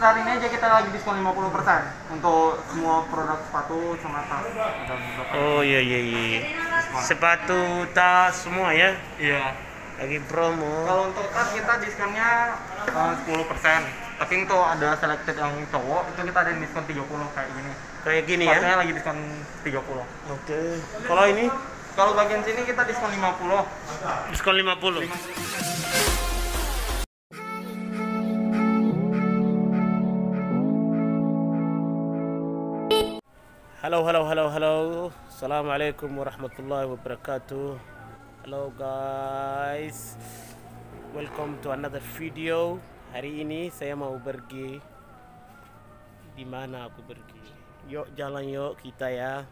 Saat ini aja kita lagi diskon 50% untuk semua produk sepatu sama tas. Oh iya. Sepatu, tas semua ya? Iya. Lagi promo. Kalau untuk tas kita diskonnya 10%. Tapi untuk ada selected yang cowok itu kita ada diskon 30 kayak gini. Kayak gini Sepatunya ya? lagi diskon 30. Oke. Kalau ini Kalau bagian sini kita diskon 50. diskon 50. Halo. Assalamualaikum warahmatullahi wabarakatuh. Hello guys. Welcome to another video. Hari ini saya mau pergi. Di mana aku pergi? Yuk jalan yuk kita ya.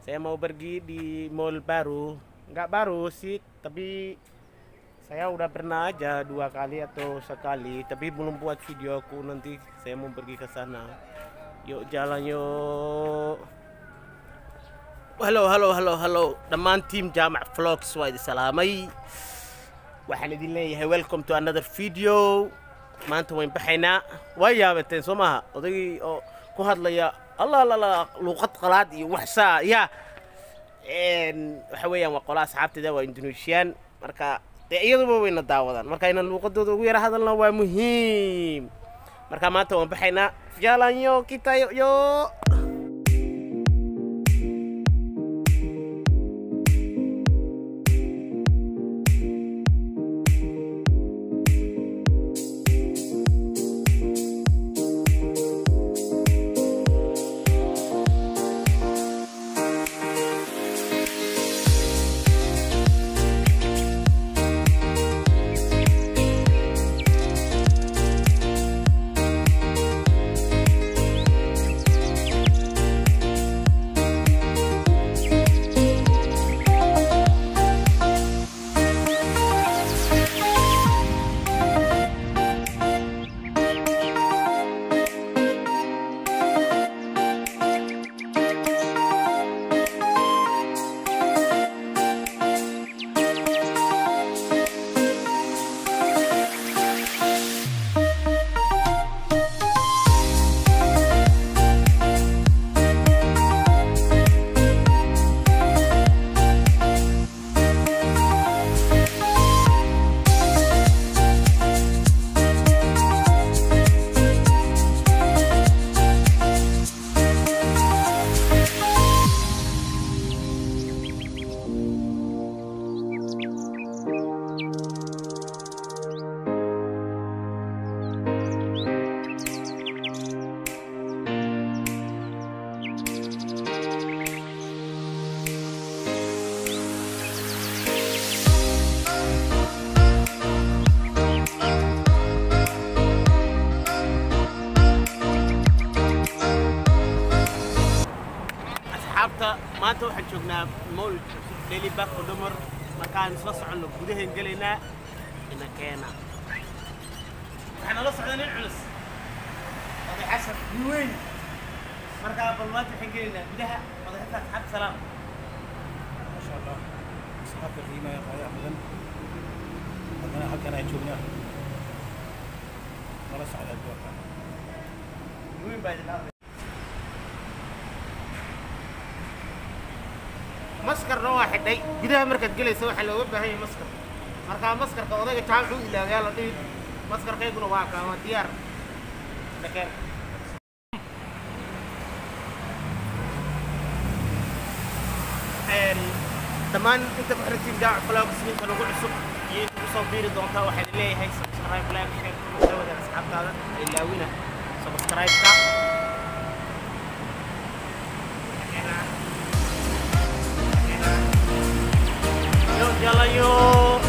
Saya mau pergi di mall baru. Nggak baru sih, tapi saya udah pernah aja 2 kali atau sekali, tapi belum buat video aku. Nanti saya mau pergi ke sana. Yuk jalan yuk. Hello dhammaan team Jaamac Vlogs waa idin salaamay. Waxaan idin leeyahay welcome to another video. Maanta wayn baxaynaa. Waa yaabateen soo maaha odaygii oo ku hadlaya allah luuqad qalaad iyo waxsaa ya waxa weeyaan waa qola asxaabteeda waa Indonesian, marka dee iyaduba wayna daawadaan, marka inaan luuqadooda ugu yara hadalna waa muhiim. Marka maanta waan baxaynaa. Jalan yo kita yo. maanta waxaan joognaa mall Daily Back oo dumar, markaan isla soconno gudaha galeynaa ina keena. Waxaan la socdaa nin culus oday xasan weyn, markaa bal maanta waxaan galeynaa gudaha oday xasan xab salaam. ما شاء الله أصحاب القيمة يا قاية أبدا أنا halkan ay joognaa wala socda adduunka weyn baa idin maskarna waa xidhay. gudaha markaad galayso waxa looga baahan yahay maskar, markaa maskarka odayga jaamcu ilaagaa la dhihi. maskarkayguna waa kaa waa diyaar dakeen. dhammaan inta ku xirtiin Jaamac Vlogs ninka lagu cusub iyo inta ku soo biiri doontaa waxaan leeyahay subscribe, like, share, comment wada asxaabtaada ilaawina subscribe-ka. Jalan yuk.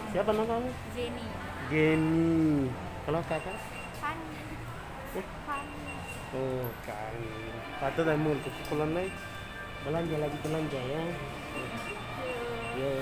Siapa nama kamu? Jenny. Jenny. Kalau kakak? Fanny. Fanny. Oh, kan. Patut dah mul ke pulang naik. Belanja lagi belanja ya. Ya.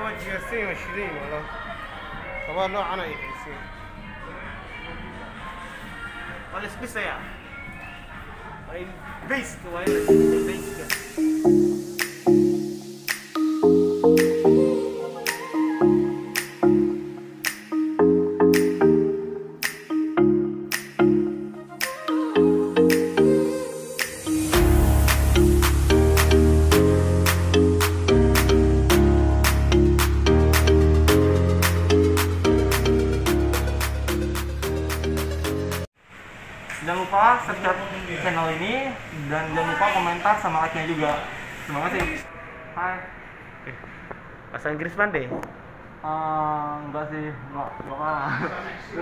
هو جالسين 20 والله هو نوع انا يحسين ولا سبيسه يا بيسك وين بيسك Jangan lupa subscribe channel ini dan jangan lupa komentar sama like-nya juga. Terima kasih. Hai. Bahasa Inggris pandai? Enggak sih, enggak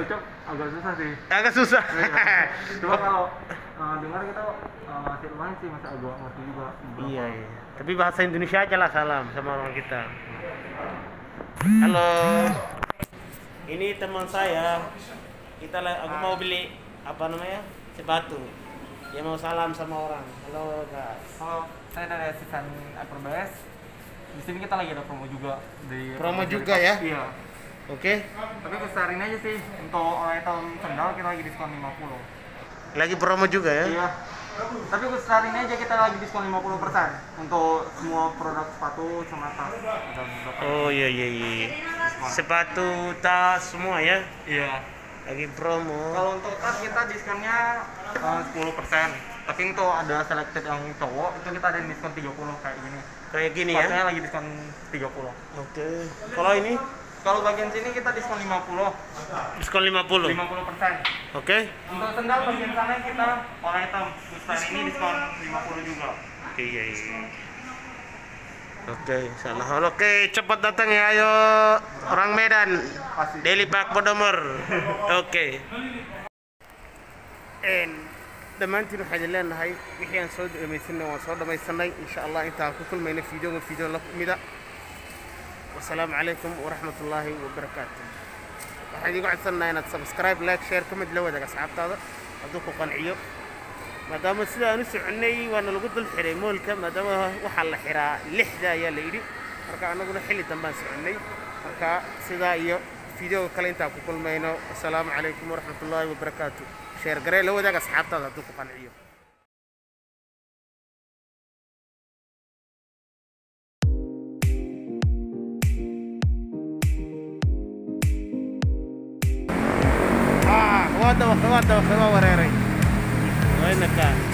Ucap agak susah sih. Agak susah. Cuma kalau dengar kita masih lumayan sih, masih agak ngerti juga. Iya, iya. Tapi bahasa Indonesia aja lah salam sama orang kita. Halo. Ini teman saya. Aku mau beli apa namanya? Sepatu. Dia mau salam sama orang. Halo guys. Halo, saya dari asisten Hyperbase. Di sini kita lagi ada promo juga di Promo juga ya? Iya. Oke. Tapi khusus hari ini aja sih untuk item sandal kita lagi diskon 50. Lagi promo juga ya? Iya. Tapi khusus hari ini aja kita lagi diskon 50% untuk semua produk sepatu sama tas. Oh iya iya iya. Sepatu, tas semua ya? Iya. Lagi promo. Kalau untuk tas kita diskonnya 10%. Tapi untuk ada selected yang cowok itu kita ada diskon 30 kayak gini. Kayak gini ya? Sepatunya lagi diskon 30. Oke. Kalau ini? Kalau bagian sini kita diskon 50. Diskon 50. 50%. Oke. Untuk sendal bagian sana kita all item. Khusus hari ini diskon 50 juga. Iya iya. Oke, salah. Oke, cepat datang ya, ayo orang Medan. Pasti. Daily Park Podomor. Oke. dhammaantiin waxaa idin leenahay wixii aan soo dhamaysanay waan soo dhamaysanay insha allah intaan ku kulmayna video la mida wasalaamu calaykum waraxmatullaahi wabarakaatu. waxaan idigu codsanaynaa inaad subscribe like share comment la wadaaga asxaabtaada hadduu ku qanciyo maadaama sida aan u soconay waana lagu dul xiray moolka maadaama waxaa la xiraa 6 ayaa la yidhi marka annaguna xilli dambaan soconay marka sidaa iyo video kale intaan ku kulmayno wasalaamu calaykum waraxmatullaahi wabarakaatu. شير قري لو ذاك أصحابته هذوك قنعيو. وادا وريري وينك؟